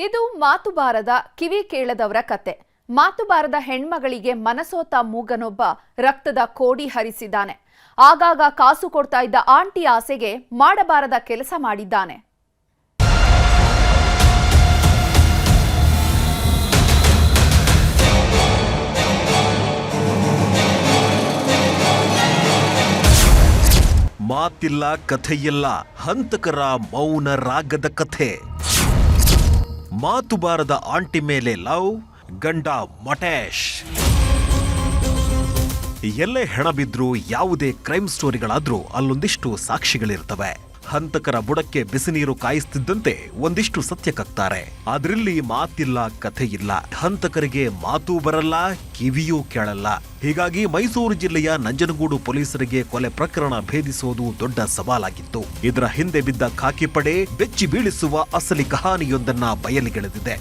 ಇದು ಮಾತು ಬಾರದ ಕಿವಿ ಕೇಳದವರ ಕತೆ. ಮಾತು ಬಾರದ ಹೆಣ್ಮಗಳಿಗೆ ಮನಸೋತ ಮೂಗನೊಬ್ಬ ರಕ್ತದ ಕೋಡಿ ಹರಿಸಿದ್ದಾನೆ. ಆಗಾಗ ಕಾಸು ಕೊಡ್ತಾ ಇದ್ದ ಆಂಟಿ ಆಸೆಗೆ ಮಾಡಬಾರದ ಕೆಲಸ ಮಾಡಿದ್ದಾನೆ. ಮಾತಿಲ್ಲ ಕಥೆಯಿಲ್ಲ, ಹಂತಕರ ಮೌನ ರಾಗದ ಕಥೆ. ಮಾತು ಬಾರದ ಆಂಟಿ ಮೇಲೆ ಲವ್, ಗಂಡ ಮಟೇಶ್. ಎಲ್ಲೇ ಹೆಣ ಬಿದ್ರು, ಯಾವುದೇ ಕ್ರೈಮ್ ಸ್ಟೋರಿಗಳಾದ್ರೂ ಅಲ್ಲೊಂದಿಷ್ಟು ಸಾಕ್ಷಿಗಳಿರ್ತವೆ. ಹಂತಕರ ಬುಡಕ್ಕೆ ಬಿಸಿನೀರು ಕಾಯಿಸ್ತಿದ್ದಂತೆ ಒಂದಿಷ್ಟು ಸತ್ಯ ಕಕ್ತಾರೆ. ಆದ್ರಲ್ಲಿ ಮಾತಿಲ್ಲ ಕಥೆಯಿಲ್ಲ, ಹಂತಕರಿಗೆ ಮಾತೂ ಬರಲ್ಲ, ಕಿವಿಯೂ ಕೇಳಲ್ಲ. ಹೀಗಾಗಿ ಮೈಸೂರು ಜಿಲ್ಲೆಯ ನಂಜನಗೂಡು ಪೊಲೀಸರಿಗೆ ಕೊಲೆ ಪ್ರಕರಣ ಭೇದಿಸೋದು ದೊಡ್ಡ ಸವಾಲಾಗಿತ್ತು. ಇದರ ಹಿಂದೆ ಬಿದ್ದ ಖಾಕಿ ಪಡೆ ಬೆಚ್ಚಿ ಬೀಳಿಸುವ ಅಸಲಿ ಕಹಾನಿಯೊಂದನ್ನ ಬಯಲಿಗೆಳೆದಿದೆ.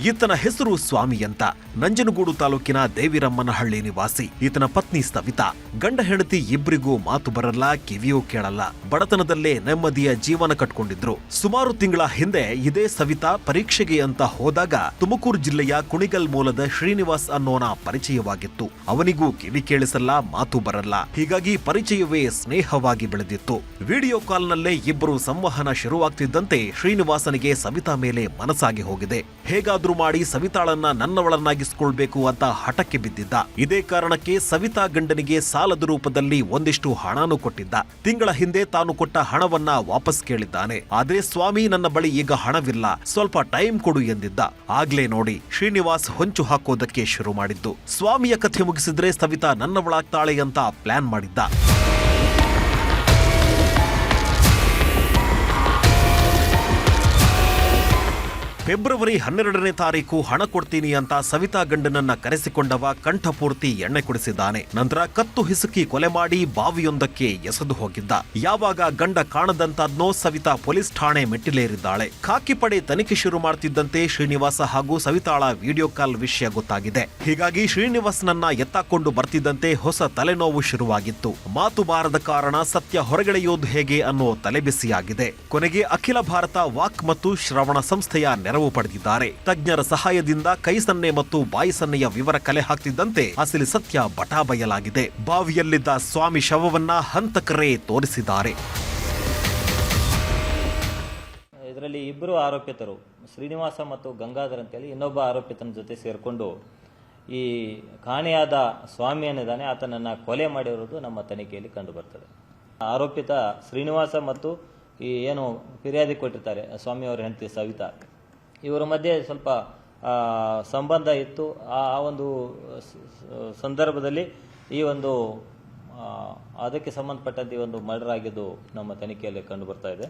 ಈತನ ಹೆಸರು ಸ್ವಾಮಿ ಅಂತ. ನಂಜನಗೂಡು ತಾಲೂಕಿನ ದೇವಿರಮ್ಮನಹಳ್ಳಿ ನಿವಾಸಿ. ಈತನ ಪತ್ನಿ ಸವಿತಾ. ಗಂಡ ಹೆಂಡತಿ ಇಬ್ಬರಿಗೂ ಮಾತು ಬರಲ್ಲ, ಕಿವಿಯೂ ಕೇಳಲ್ಲ. ಬಡತನದಲ್ಲೇ ನೆಮ್ಮದಿಯ ಜೀವನ ಕಟ್ಕೊಂಡಿದ್ರು. ಸುಮಾರು ತಿಂಗಳ ಹಿಂದೆ ಇದೇ ಸವಿತಾ ಪರೀಕ್ಷೆಗೆ ಅಂತ ಹೋದಾಗ ತುಮಕೂರು ಜಿಲ್ಲೆಯ ಕುಣಿಗಲ್ ಮೂಲದ ಶ್ರೀನಿವಾಸ್ ಅನ್ನೋನ ಪರಿಚಯವಾಗಿತ್ತು. ಅವನಿಗೂ ಕಿವಿ ಕೇಳಿಸಲ್ಲ, ಮಾತು ಬರಲ್ಲ. ಹೀಗಾಗಿ ಪರಿಚಯವೇ ಸ್ನೇಹವಾಗಿ ಬೆಳೆದಿತ್ತು. ವಿಡಿಯೋ ಕಾಲ್ನಲ್ಲೇ ಇಬ್ಬರು ಸಂವಹನ ಶುರುವಾಗ್ತಿದ್ದಂತೆ ಶ್ರೀನಿವಾಸನಿಗೆ ಸವಿತಾ ಮೇಲೆ ಮನಸ್ಸಾಗಿ ಹೋಗಿದೆ. ಹೇಗಾದ್ರೂ ಮಾಡಿ ಸವಿತಾಳನ್ನ ನನ್ನವಳನ್ನಾಗಿಸಿಕೊಳ್ಬೇಕು ಅಂತ ಹಠಕ್ಕೆ ಬಿದ್ದಿದ್ದ. ಇದೇ ಕಾರಣಕ್ಕೆ ಸವಿತಾ ಗಂಡನಿಗೆ ಸಾಲದ ರೂಪದಲ್ಲಿ ಒಂದಿಷ್ಟು ಹಣನೂ ಕೊಟ್ಟಿದ್ದ. ತಿಂಗಳ ಹಿಂದೆ ತಾನು ಕೊಟ್ಟ ಹಣವನ್ನ ವಾಪಸ್ ಕೇಳಿದ್ದಾನೆ. ಆದ್ರೆ ಸ್ವಾಮಿ, ನನ್ನ ಬಳಿ ಈಗ ಹಣವಿಲ್ಲ, ಸ್ವಲ್ಪ ಟೈಮ್ ಕೊಡು ಎಂದಿದ್ದ. ಆಗ್ಲೇ ನೋಡಿ ಶ್ರೀನಿವಾಸ್ ಹೊಂಚು ಹಾಕೋದಕ್ಕೆ ಶುರು ಮಾಡಿದ್ದು. ಸ್ವಾಮಿಯ ಕಥೆ ಮುಗಿಸಿದ್ರೆ ಸವಿತಾ ನನ್ನವಳಾಗ್ತಾಳೆ ಅಂತ ಪ್ಲಾನ್ ಮಾಡಿದ್ದ. ಫೆಬ್ರವರಿ 12ನೇ ತಾರೀಕು ಹಣ ಕೊಡ್ತೀನಿ ಅಂತ ಸವಿತಾ ಗಂಡನನ್ನ ಕರೆಸಿಕೊಂಡವ ಕಂಠಪೂರ್ತಿ ಎಣ್ಣೆ ಕುಡಿಸಿದ್ದಾನೆ. ನಂತರ ಕತ್ತು ಹಿಸುಕಿ ಕೊಲೆ ಮಾಡಿ ಬಾವಿಯೊಂದಕ್ಕೆ ಎಸೆದು ಹೋಗಿದ್ದ. ಯಾವಾಗ ಗಂಡ ಕಾಣದಂತಾದ್ನೋ ಸವಿತಾ ಪೊಲೀಸ್ ಠಾಣೆ ಮೆಟ್ಟಿಲೇರಿದ್ದಾಳೆ. ಖಾಕಿ ಪಡೆ ತನಿಖೆ ಶುರು ಮಾಡ್ತಿದ್ದಂತೆ ಶ್ರೀನಿವಾಸ ಹಾಗೂ ಸವಿತಾಳ ವಿಡಿಯೋ ಕಾಲ್ ವಿಷಯ ಗೊತ್ತಾಗಿದೆ. ಹೀಗಾಗಿ ಶ್ರೀನಿವಾಸನನ್ನ ಎತ್ತಾಕೊಂಡು ಬರ್ತಿದ್ದಂತೆ ಹೊಸ ತಲೆನೋವು ಶುರುವಾಗಿತ್ತು. ಮಾತು ಬಾರದ ಕಾರಣ ಸತ್ಯ ಹೊರಗೆಳೆಯೋದು ಹೇಗೆ ಅನ್ನೋ ತಲೆಬಿಸಿಯಾಗಿದೆ. ಕೊನೆಗೆ ಅಖಿಲ ಭಾರತ ವಾಕ್ ಮತ್ತು ಶ್ರವಣ ಸಂಸ್ಥೆಯ ನೆರವು ಪಡೆದಿದ್ದಾರೆ. ತಜ್ಞರ ಸಹಾಯದಿಂದ ಕೈ ಸನ್ನೆ ಮತ್ತು ಬಾಯಿ ಸನ್ನೆಯ ವಿವರ ಕಲೆ ಹಾಕ್ತಿದ್ದಂತೆ ಅಸಲಿ ಸತ್ಯ ಬಟಾಬಯಲಾಗಿದೆ. ಬಾವಿಯಲ್ಲಿದ್ದ ಸ್ವಾಮಿ ಶವವನ್ನ ಹಂತಕರೇ ತೋರಿಸಿದ್ದಾರೆ. ಇದರಲ್ಲಿ ಇಬ್ಬರು ಆರೋಪಿತರು, ಶ್ರೀನಿವಾಸ ಮತ್ತು ಗಂಗಾಧರ್ ಅಂತೇಳಿ ಇನ್ನೊಬ್ಬ ಆರೋಪಿತನ ಜೊತೆ ಸೇರಿಕೊಂಡು ಈ ಕಾಣೆಯಾದ ಸ್ವಾಮಿ ಏನಿದ್ದಾನೆ ಆತನನ್ನ ಕೊಲೆ ಮಾಡಿರುವುದು ನಮ್ಮ ತನಿಖೆಯಲ್ಲಿ ಕಂಡು ಬರ್ತದೆ. ಆರೋಪಿತ ಶ್ರೀನಿವಾಸ ಮತ್ತು ಈ ಏನು ಫಿರ್ಯಾದಿ ಕೊಟ್ಟಿರ್ತಾರೆ ಸ್ವಾಮಿ ಅವರ ಹೆಂಡತಿ ಸವಿತಾ, ಇವರ ಮಧ್ಯೆ ಸ್ವಲ್ಪ ಸಂಬಂಧ ಇತ್ತು. ಆ ಒಂದು ಸಂದರ್ಭದಲ್ಲಿ ಈ ಒಂದು ಅದಕ್ಕೆ ಸಂಬಂಧಪಟ್ಟಂತೆ ಈ ಒಂದು ಮರ್ಡರ್ ಆಗಿದ್ದು ನಮ್ಮ ತನಿಖೆಯಲ್ಲಿ ಕಂಡು ಬರ್ತಾ ಇದೆ.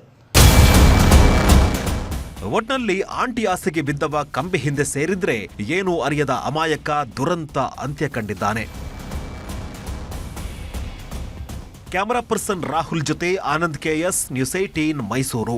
ಒಟ್ನಲ್ಲಿ ಆಂಟಿ ಆಸೆಗೆ ಬಿದ್ದವ ಕಂಬಿ ಹಿಂದೆ ಸೇರಿದ್ರೆ ಏನು ಅರಿಯದ ಅಮಾಯಕ ದುರಂತ ಅಂತ್ಯ ಕಂಡಿದ್ದಾನೆ. ಕ್ಯಾಮರಾ ಪರ್ಸನ್ ರಾಹುಲ್ ಜೊತೆ ಆನಂದ್ KS, ನ್ಯೂಸ್ 18 ಮೈಸೂರು.